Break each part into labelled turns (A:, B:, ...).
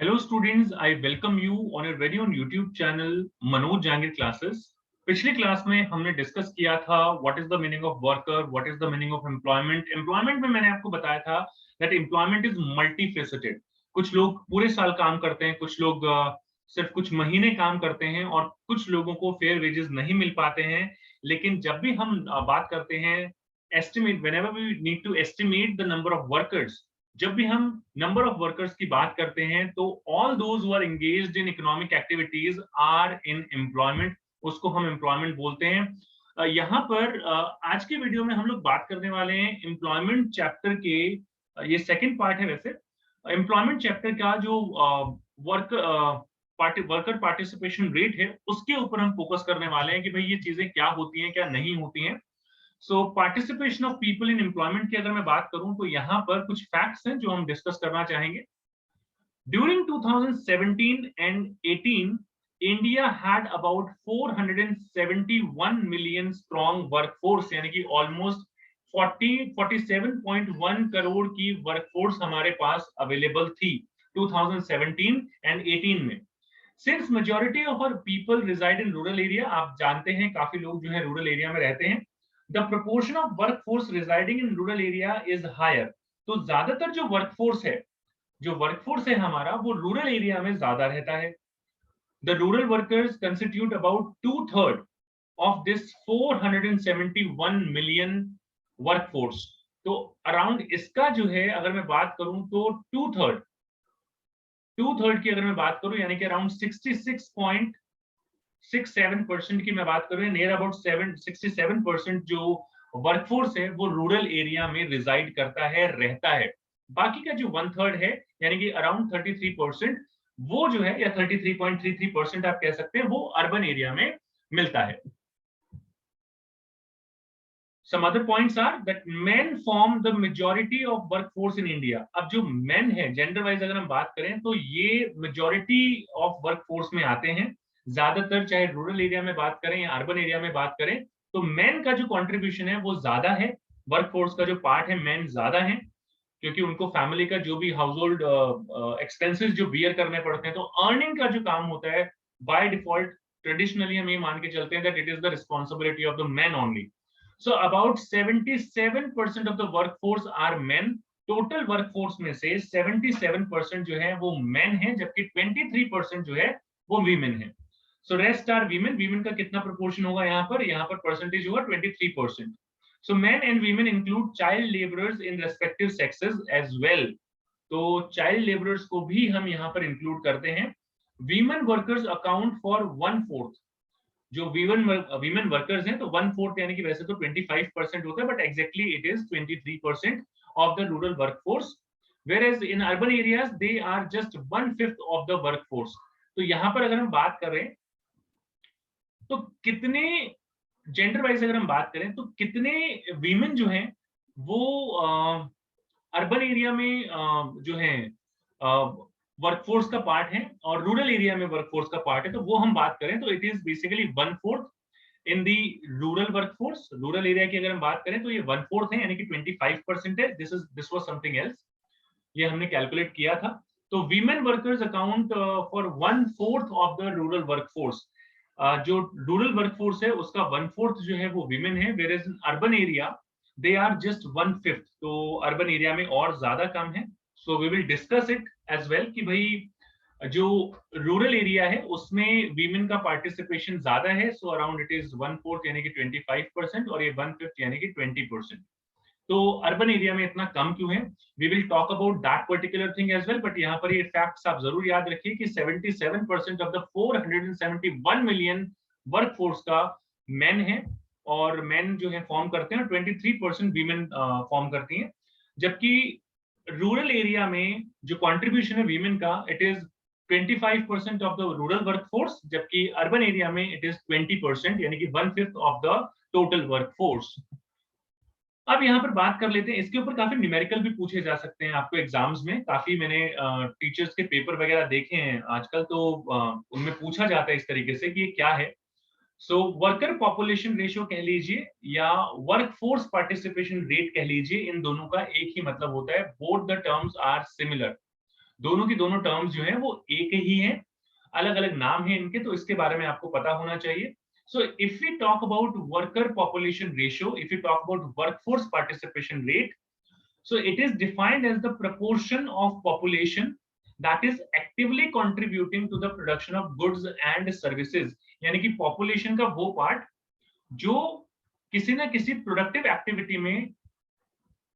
A: Hello students, I welcome you on your very own YouTube channel Manoj Jangir classes. पिछली class में हमने discuss किया था what is the meaning of worker, what is the meaning of employment. Employment में मैंने आपको बताया था दैट एम्प्लॉयमेंट इज मल्टीफेसेटेड। कुछ लोग पूरे साल काम करते हैं, कुछ लोग सिर्फ कुछ महीने काम करते हैं और कुछ लोगों को फेयर वेजेस नहीं मिल पाते हैं। लेकिन जब भी हम बात करते हैं estimate, whenever we need to estimate the number of workers, जब भी हम नंबर ऑफ वर्कर्स की बात करते हैं तो all those who are engaged in economic activities are in employment, उसको हम एम्प्लॉयमेंट बोलते हैं। यहाँ पर आज के वीडियो में हम लोग बात करने वाले हैं एम्प्लॉयमेंट चैप्टर के, ये सेकंड पार्ट है वैसे। एम्प्लॉयमेंट चैप्टर का जो वर्कर पार्टिसिपेशन रेट है उसके ऊपर हम फोकस करने वाले हैं कि भाई ये चीजें क्या होती हैं, क्या नहीं होती हैं। So participation of people in employment की अगर मैं बात करूं तो यहाँ पर कुछ फैक्ट्स हैं जो हम डिस्कस करना चाहेंगे। During 2017 and 18, India had about 471 million strong workforce, यानी कि ऑलमोस्ट 47.1 करोड़ की वर्कफोर्स हमारे पास अवेलेबल थी 2017 and 18 में। Since majority of our people reside in rural area, आप जानते हैं काफी लोग जो है रूरल एरिया में रहते हैं, the proportion of workforce residing in rural area is higher. तो ज्यादातर जो वर्कफोर्स है हमारा वो रूरल एरिया में ज्यादा रहता है। The rural workers constitute about 2/3 of this 471 million workforce. तो अराउंड इसका जो है अगर मैं बात करूं तो टू थर्ड की अगर मैं बात करूं यानी कि अराउंड 66.67% की मैं बात करूं, नियर अबाउट 67% जो वर्कफोर्स है वो रूरल एरिया में रिजाइड करता है, रहता है। बाकी का जो 1/3 है यानी कि अराउंड 33%, वो जो है या 33.33% आप कह सकते हैं, वो अर्बन एरिया में मिलता है। Some other points are that men form the majority of workforce in India। अब जो men है जेंडर वाइज अगर हम बात करें तो ये मेजॉरिटी ऑफ वर्कफोर्स में आते हैं ज्यादातर, चाहे रूरल एरिया में बात करें या अर्बन एरिया में बात करें, तो मेन का जो कंट्रीब्यूशन है वो ज्यादा है। वर्कफोर्स का जो पार्ट है मेन ज्यादा है, क्योंकि उनको फैमिली का जो भी हाउस होल्ड एक्सपेंसेस जो बियर करने पड़ते हैं, तो अर्निंग का जो काम होता है बाय डिफॉल्ट ट्रेडिशनली हम ये मान के चलते हैं that it is the responsibility of the man only. So about 77% of the workforce are men। Total workforce में से 77% जो है वो मेन है, जबकि 23% जो है वो वीमेन है। So rest are women. Women का कितना प्रोपोर्शन होगा यहाँ पर परसेंटेज होगा 23%। So men and women include child labourers in respective sexes as well. तो चाइल्ड लेबरर्स को भी हम यहाँ पर इंक्लूड करते हैं। Women workers account for 1/4। जो वीमेन वर्कर्स हैं तो 1/4 यानी कि वैसे तो 25% होता है, but exactly it is 23% of the rural workforce, whereas in urban areas they are just 1/5 of the workforce। तो यहाँ पर अगर हम बात करें तो कितने जेंडर वाइज अगर हम बात करें तो कितने वीमेन जो हैं वो अर्बन एरिया में जो है वर्कफोर्स का पार्ट है और रूरल एरिया में वर्कफोर्स का पार्ट है, तो वो हम बात करें तो it is basically 1/4 in the rural workforce. Rural area की अगर हम बात करें तो ये 1/4 है, यानी कि 25% है। दिस वाज समथिंग एल्स, ये हमने कैलकुलेट किया था। तो women workers account for 1/4 of the rural workforce. जो रूरल वर्कफोर्स है उसका 1/4 जो है वो वीमेन है, where is in urban area they are just 1/5। तो अर्बन एरिया में और ज्यादा कम है। So we will discuss it as well कि भाई जो रूरल एरिया है उसमें वीमेन का पार्टिसिपेशन ज्यादा है। सो अराउंड इट इज 1/4 यानी कि 25% और ये 1/5 यानी कि 20%। तो अर्बन एरिया में इतना कम क्यों है, we will talk about that particular thing as well. But यहाँ पर ये फैक्ट्स आप जरूर याद रखिए कि 77% ऑफ द 471 मिलियन वर्कफोर्स का मेन है, और मेन जो है फॉर्म करते हैं, 23% वीमेन फॉर्म करती हैं। जबकि रूरल एरिया में जो कंट्रीब्यूशन है वीमेन का it is 25% of the rural workforce, जबकि अर्बन एरिया में इट इज 20% यानी कि 1/5 ऑफ द टोटल वर्कफोर्स। अब यहाँ पर बात कर लेते हैं, इसके ऊपर काफी न्यूमेरिकल भी पूछे जा सकते हैं आपको एग्जाम्स में। काफी मैंने टीचर्स के पेपर वगैरह देखे हैं आजकल, तो उनमें पूछा जाता है इस तरीके से कि ये क्या है। सो वर्कर पॉपुलेशन रेशियो कह लीजिए या वर्कफोर्स पार्टिसिपेशन रेट कह लीजिए, इन दोनों का एक ही मतलब होता है। Both the terms are similar. दोनों की दोनों टर्म्स जो है वो एक ही हैं, अलग अलग नाम है इनके, तो इसके बारे में आपको पता होना चाहिए. So if we talk about worker population ratio, if we talk about workforce participation rate, so it is defined as the proportion of population that is actively contributing to the production of goods and services. यानी कि population का वो part जो किसी ना किसी productive activity में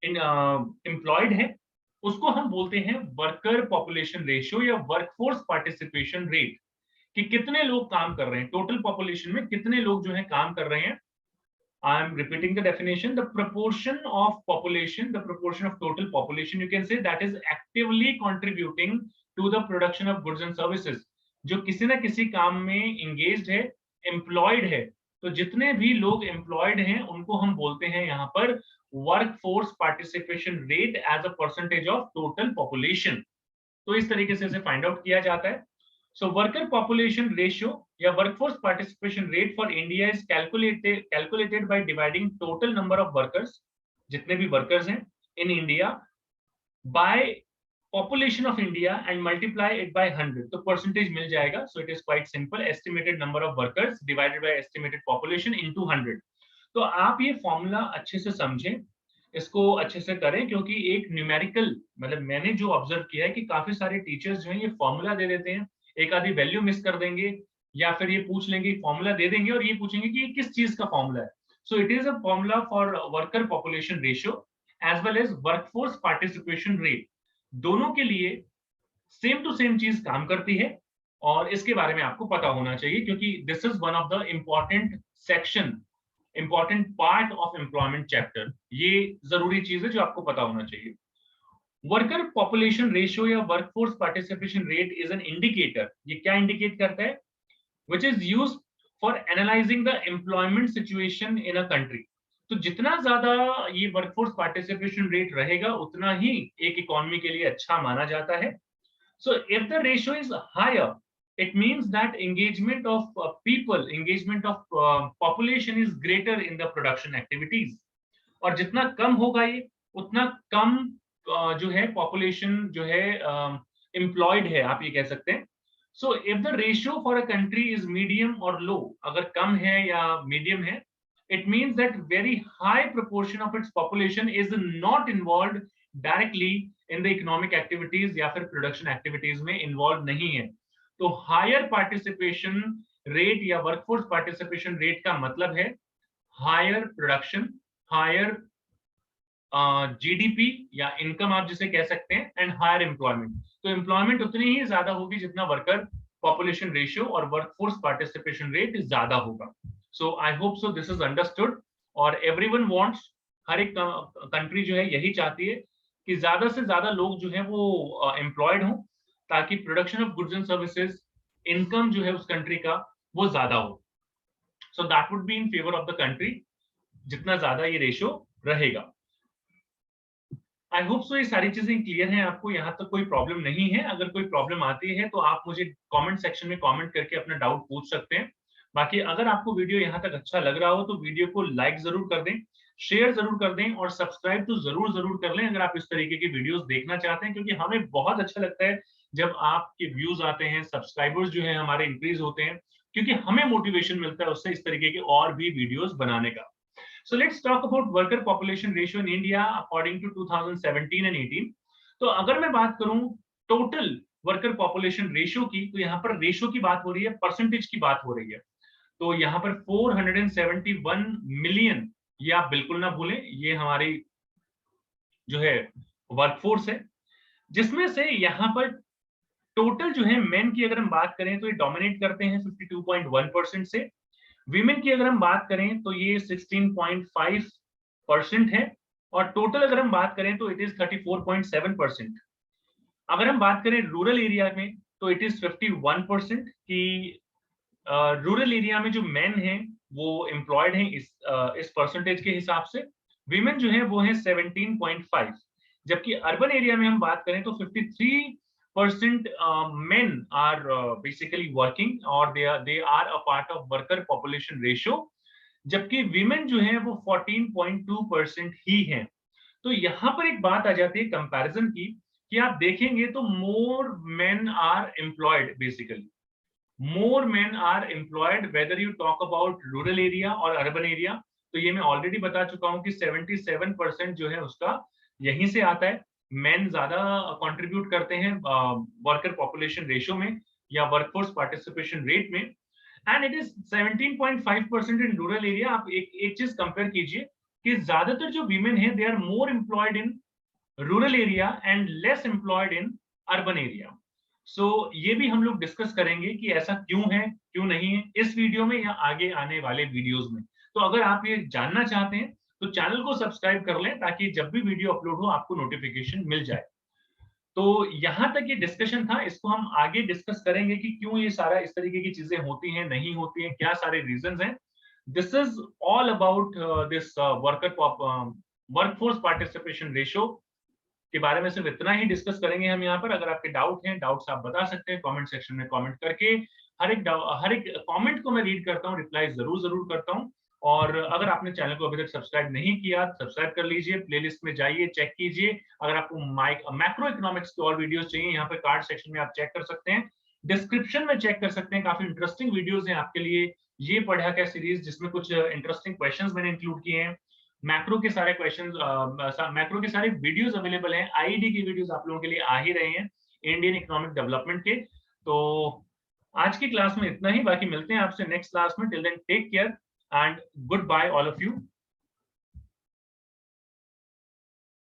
A: employed है, उसको हम बोलते हैं वर्कर पॉपुलेशन रेशियो या वर्कफोर्स पार्टिसिपेशन रेट, कि कितने लोग काम कर रहे हैं, टोटल पॉपुलेशन में कितने लोग जो है काम कर रहे हैं. I am repeating the definition. The proportion of population, the proportion of total population, you can say, that is actively contributing to the production of goods and services. जो किसी ना किसी काम में engaged है, employed है, तो जितने भी लोग employed हैं, उनको हम बोलते हैं यहाँ पर workforce participation rate as a percentage of total population. तो इस तरीके से इसे find out किया जाता है. So worker population ratio या workforce participation rate for India is calculated by dividing total number of workers, जितने भी workers हैं in India, by population of India and multiply it by 100. तो percentage मिल जाएगा. So it is quite simple. Estimated number of workers divided by estimated population into 100. तो आप ये formula अच्छे से समझें, इसको अच्छे से करें, क्योंकि एक न्यूमेरिकल, मतलब मैंने जो ऑब्जर्व किया है कि काफी सारे टीचर्स जो हैं ये फॉर्मूला दे देते हैं, एक आधी वैल्यू मिस कर देंगे, या फिर ये पूछ लेंगे, फॉर्मूला दे देंगे और ये पूछेंगे कि ये किस चीज का फॉर्मूला है. So it is a formula for worker population ratio as well as workforce participation rate. दोनों के लिए सेम टू सेम चीज काम करती है, और इसके बारे में आपको पता होना चाहिए, क्योंकि this is one of the important section, important part of employment chapter. ये जरूरी चीज है जो आपको पता होना चाहिए. वर्कर पॉपुलेशन रेशियो या workforce participation rate is an indicator. ये क्या इंडिकेट करता है? Which is used for analysing the employment situation in a country. तो जितना ज्यादा ये वर्कफोर्स पार्टिसिपेशन रेट रहेगा, उतना ही एक इकोनॉमी के लिए अच्छा माना जाता है. So if the ratio is higher, it means that engagement of people, engagement of population is greater in the production activities. और जितना कम होगा ये, उतना कम जो है पॉपुलेशन जो है एम्प्लॉयड है, आप ये कह सकते हैं. सो if the ratio for a country is medium और लो, अगर कम है या मीडियम है, it means that very high proportion of its population is not involved directly in the economic activities या फिर production activities में involved नहीं है. तो हायर पार्टिसिपेशन रेट या वर्कफोर्स पार्टिसिपेशन रेट का मतलब है हायर प्रोडक्शन, हायर जीडीपी या इनकम आप जिसे कह सकते हैं, एंड हायर एम्प्लॉयमेंट. तो एम्प्लॉयमेंट उतनी ही ज्यादा होगी जितना वर्कर पॉपुलेशन रेशियो और वर्कफोर्स पार्टिसिपेशन रेट ज्यादा होगा. So I hope so this is understood. और एवरीवन वांट्स, हर एक कंट्री जो है यही चाहती है कि ज्यादा से ज्यादा लोग जो है वो एम्प्लॉयड हों, ताकि production of goods and services, income जो है उस कंट्री का वो ज्यादा हो. So that would be in favour of the country, जितना ज्यादा ये रेशियो रहेगा. आई होप सो ये सारी चीजें क्लियर हैं आपको, यहाँ तक कोई प्रॉब्लम नहीं है. अगर कोई प्रॉब्लम आती है तो आप मुझे कमेंट सेक्शन में कमेंट करके अपना डाउट पूछ सकते हैं. बाकी अगर आपको वीडियो यहाँ तक अच्छा लग रहा हो तो वीडियो को लाइक जरूर कर दें, शेयर जरूर कर दें, और सब्सक्राइब तो जरूर कर लें अगर आप इस तरीके की वीडियोस देखना चाहते हैं, क्योंकि हमें बहुत अच्छा लगता है जब आपके व्यूज आते हैं, सब्सक्राइबर्स जो है हमारे इंक्रीज होते हैं, क्योंकि हमें मोटिवेशन मिलता है उससे इस तरीके के और भी वीडियोस बनाने का. So let's talk about worker population ratio in India according to 2017 and 18. तो अगर मैं बात करूं टोटल वर्कर पॉपुलेशन रेशियो की, तो यहाँ पर रेशियो की बात हो रही है, परसेंटेज की बात हो रही है. तो यहाँ पर 471 मिलियन, ये आप बिल्कुल ना भूलें, ये हमारी जो है वर्कफोर्स है, जिसमें से यहाँ पर टोटल जो है मेन की अगर हम बात करें तो ये डोमिनेट करते हैं 52.1% से. वीमेन की अगर हम बात करें तो ये 16.5% है, और टोटल अगर हम बात करें तो इट इज 34.7%. अगर हम बात करें रूरल एरिया में तो इट इज 51% की रूरल एरिया में जो मेन हैं वो एम्प्लॉयड हैं इस परसेंटेज के हिसाब से. वीमेन जो है वो है 17.5. जबकि अर्बन एरिया में हम बात करें तो 53% men are basically working, or they are a part of worker population ratio, जबकि women जो है वो 14.2% ही हैं. तो यहाँ पर एक बात आ जाती है कंपैरिजन की, कि आप देखेंगे तो more men are employed, basically more men are employed whether you talk about rural area और अर्बन एरिया। तो ये मैं ऑलरेडी बता चुका हूं कि 77% जो है उसका यहीं से आता है। मेन ज्यादा कंट्रीब्यूट करते हैं वर्कर पॉपुलेशन रेशियो में या वर्कफोर्स पार्टिसिपेशन रेट में, and it is 17.5% in rural area. आप एक चीज कंपेयर कीजिए कि ज्यादातर जो वीमेन है they are more employed in rural area and less employed in urban area. So ये भी हम लोग डिस्कस करेंगे कि ऐसा क्यों है, क्यों नहीं है, इस वीडियो में या आगे आने वाले वीडियोस में। तो अगर आप ये जानना चाहते हैं तो चैनल को सब्सक्राइब कर लें ताकि जब भी वीडियो अपलोड हो आपको नोटिफिकेशन मिल जाए। तो यहां तक ये डिस्कशन था, इसको हम आगे डिस्कस करेंगे कि क्यों ये सारा इस तरीके की चीजें होती हैं, नहीं होती हैं, क्या सारे रीजंस हैं। This is all about this workforce participation ratio के बारे में सिर्फ इतना ही डिस्कस करेंगे हम यहाँ पर। अगर आपके डाउट हैं, डाउट्स आप बता सकते हैं कमेंट सेक्शन में कमेंट करके। हर एक कमेंट को मैं रीड करता हूँ, रिप्लाई जरूर जरूर करता हूँ। और अगर आपने चैनल को अभी तक सब्सक्राइब नहीं किया, सब्सक्राइब कर लीजिए, प्लेलिस्ट में जाइए, चेक कीजिए। अगर आपको मैक्रो इकोनॉमिक्स के और वीडियोस चाहिए, यहाँ पे कार्ड सेक्शन में आप चेक कर सकते हैं, डिस्क्रिप्शन में चेक कर सकते हैं, काफी इंटरेस्टिंग वीडियोस हैं आपके लिए। ये पढ़ा क्या सीरीज जिसमें कुछ इंटरेस्टिंग क्वेश्चंस मैंने इंक्लूड किए हैं। मैक्रो के सारे क्वेश्चंस, मैक्रो के सारे वीडियोस अवेलेबल हैं, आईडी के वीडियोस आप लोगों के लिए आ ही रहे हैं इंडियन इकोनॉमिक डेवलपमेंट के। तो आज की क्लास में इतना ही, बाकी मिलते हैं आपसे नेक्स्ट क्लास में। Till then take care and good bye all of you.